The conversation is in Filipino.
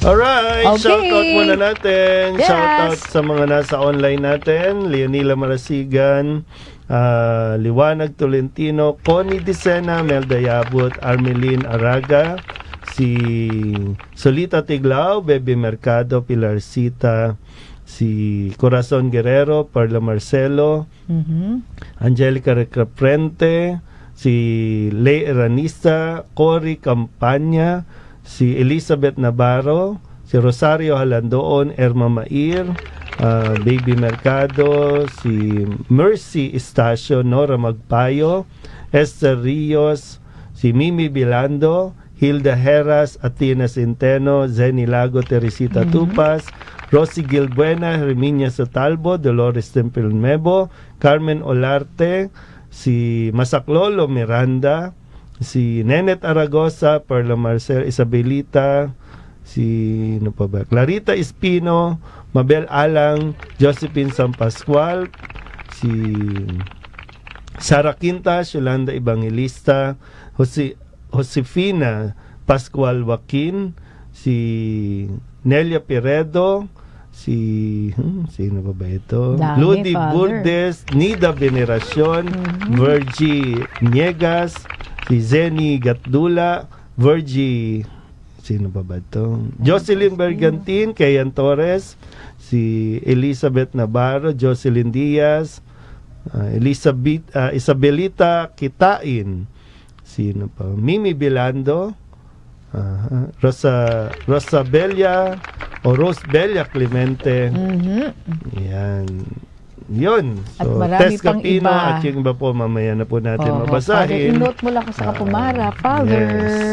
Alright, Okay. shoutout muna natin. Yes. Shoutout sa mga nasa online natin. Leonila Marasigan, Liwanag Tolentino, Connie Dicena, Melda Yabut, Armelin Araga, si Solita Tiglao, Bebe Mercado, Pilarcita, si Corazon Guerrero, Perla Marcelo, Angelica Recaprente, si Lei Eranista, Cory Campaña, si Elizabeth Navarro, si Rosario Halandoon, Erma Mair, Baby Mercado, si Mercy Estacio, Nora Magpayo, Esther Rios, si Mimi Bilando, Hilda Heras, Atina Centeno, Zenny Lago, Teresita Tupas, Rosie Gilbuena, Herminia Sotalbo, Dolores Tempelmebo, Carmen Olarte, si Masaklolo Miranda, si Nenet Aragosa, Perla Marcel, Isabelita, si ano pa ba? Clarita Espino, Mabel Alang, Josephine San Pascual, si Sara Quintas, Yolanda Evangelista, Josefina Pascual Joaquin, si Nelia Piredo, si sino pa ba ito? Dami, Ludi Father. Burdes, Nida Veneracion, Virgie Niegas, si Zenny Gatdula, Virgie, sino pa ba ito? Jocelyn Bergantin, Kayan Torres, si Elizabeth Navarro, Jocelyn Diaz, Isabelita Kitain, sino pa? Mimi Bilando, Rosabella o Rosbella Clemente. Yan. Yun. At So, marami Tess pang Capino iba. at yung iba po mamaya na po natin Father, mabasahin. inote mo lang ko sa Kapumara, Father. Yes.